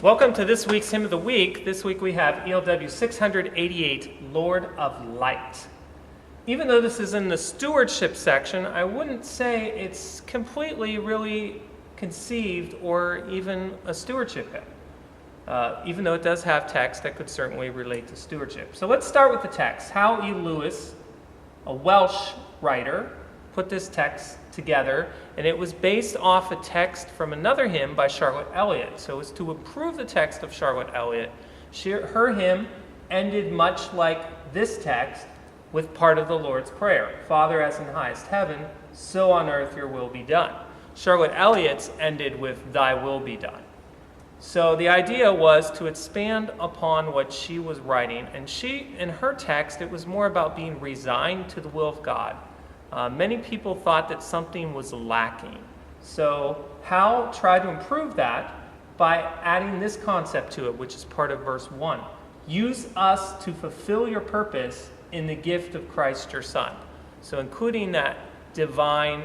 Welcome to this week's Hymn of the Week. This week we have ELW 688, Lord of Light. Even though this is in the stewardship section, I wouldn't say it's completely really conceived or even a stewardship hymn, even though it does have text that could certainly relate to stewardship. So let's start with the text. Hal E. Lewis, a Welsh writer, put this text together, and it was based off a text from another hymn by Charlotte Elliott. So it's to improve the text of Charlotte Elliott. Her hymn ended much like this text with part of the Lord's Prayer. Father, as in highest heaven, so on earth your will be done. Charlotte Elliott's ended with thy will be done. So the idea was to expand upon what she was writing, and in her text, it was more about being resigned to the will of God. Many people thought that something was lacking. So Hal tried to improve that by adding this concept to it, which is part of verse 1. Use us to fulfill your purpose in the gift of Christ your Son. So including that divine,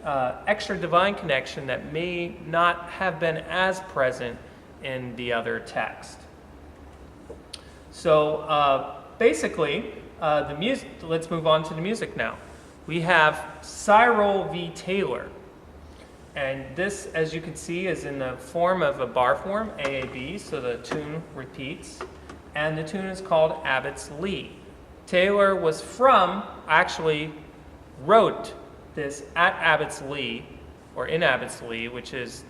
extra divine connection that may not have been as present in the other text. So basically, the music. Let's move on to the music now. We have Cyril V. Taylor, and this, as you can see, is in the form of a bar form, AAB, so the tune repeats, and the tune is called Abbots Lee. Taylor actually wrote this at Abbots Lee, or in Abbots Lee, which is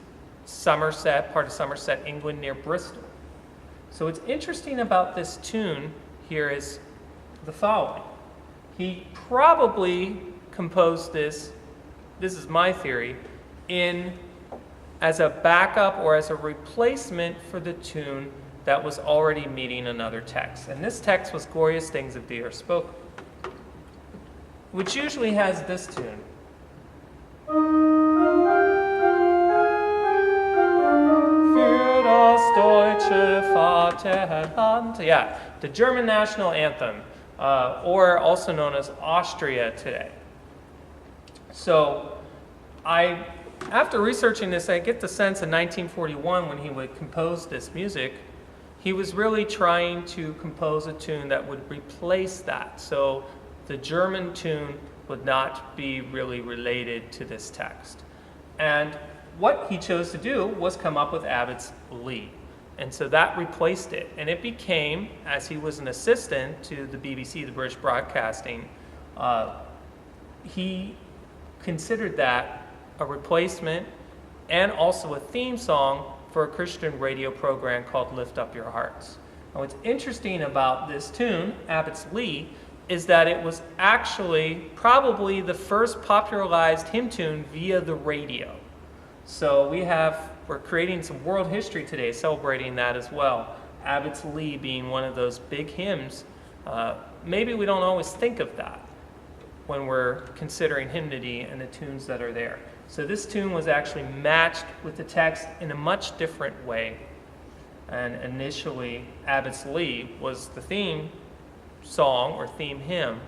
Somerset, part of Somerset, England, near Bristol. So what's interesting about this tune here is the following. He probably composed this is my theory, as a backup or as a replacement for the tune that was already meeting another text. And this text was Glorious Things of Thee Are Spoken, which usually has this tune. Für das deutsche Vaterland. Yeah, the German national anthem. Or also known as Austria today. So after researching this, I get the sense in 1941 when he would compose this music, he was really trying to compose a tune that would replace that. So the German tune would not be really related to this text. And what he chose to do was come up with Abbots Lee. And so that replaced it. And it became, as he was an assistant to the BBC, the British Broadcasting, he considered that a replacement and also a theme song for a Christian radio program called Lift Up Your Hearts. And what's interesting about this tune, Abbots Lee, is that it was actually probably the first popularized hymn tune via the radio. So we're creating some world history today, celebrating that as well. Abbots Lee being one of those big hymns. Maybe we don't always think of that when we're considering hymnody and the tunes that are there. So this tune was actually matched with the text in a much different way. And initially, Abbots Lee was the theme song or theme hymn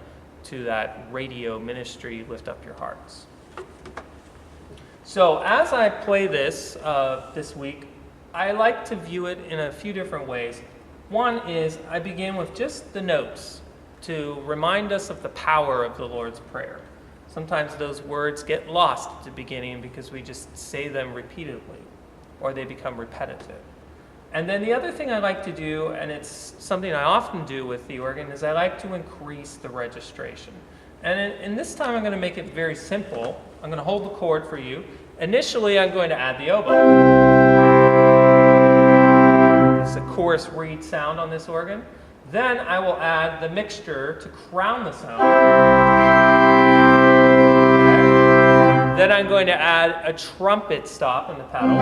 to that radio ministry, Lift Up Your Hearts. So as I play this week, I like to view it in a few different ways. One is I begin with just the notes to remind us of the power of the Lord's Prayer. Sometimes those words get lost at the beginning because we just say them repeatedly, or they become repetitive. And then the other thing I like to do, and it's something I often do with the organ, is I like to increase the registration. And in this time I'm going to make it very simple. I'm going to hold the chord for you. Initially, I'm going to add the oboe. It's a chorus reed sound on this organ. Then I will add the mixture to crown the sound. Okay. Then I'm going to add a trumpet stop in the pedal. And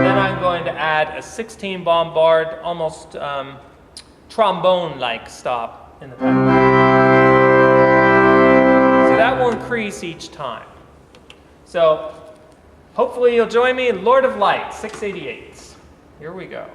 then I'm going to add a 16 bombard, almost trombone-like stop in the pedal. So that will increase each time. So hopefully you'll join me in Lord of Light, 688. Here we go.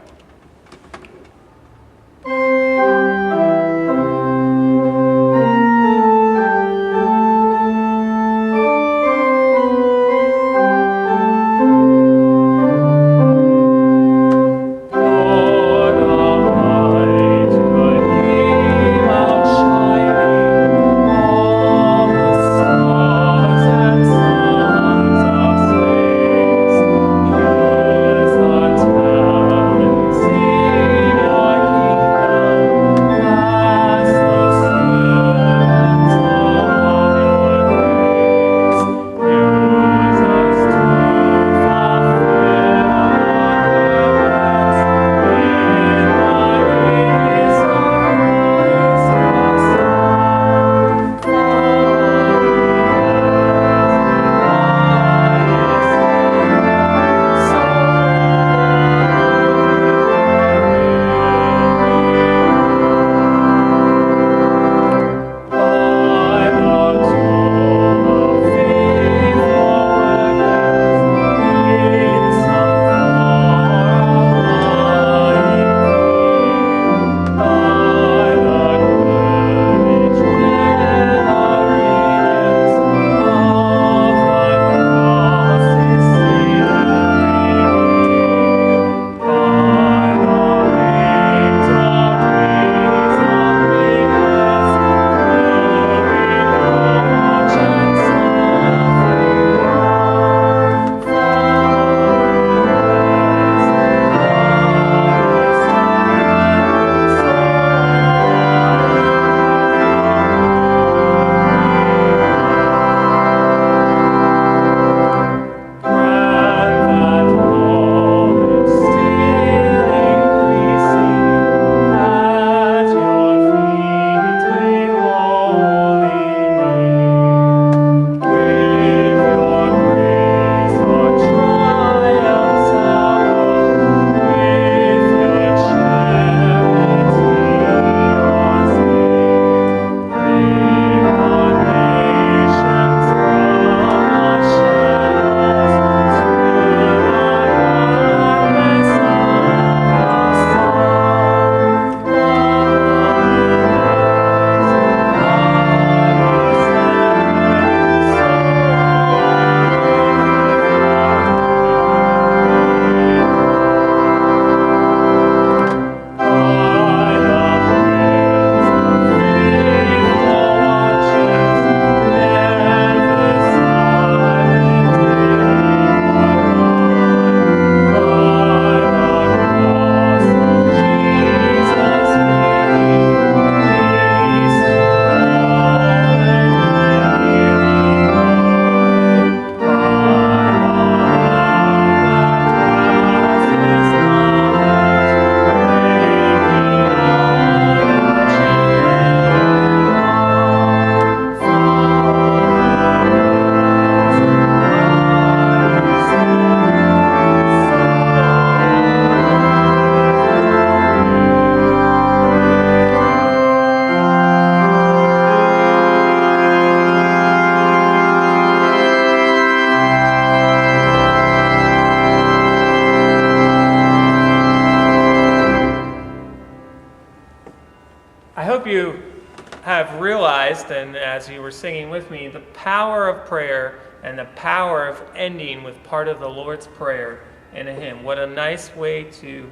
realized, and as you were singing with me, the power of prayer and the power of ending with part of the Lord's Prayer in a hymn. What a nice way to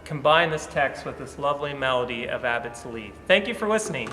combine this text with this lovely melody of Abbott's Leaf. Thank you for listening.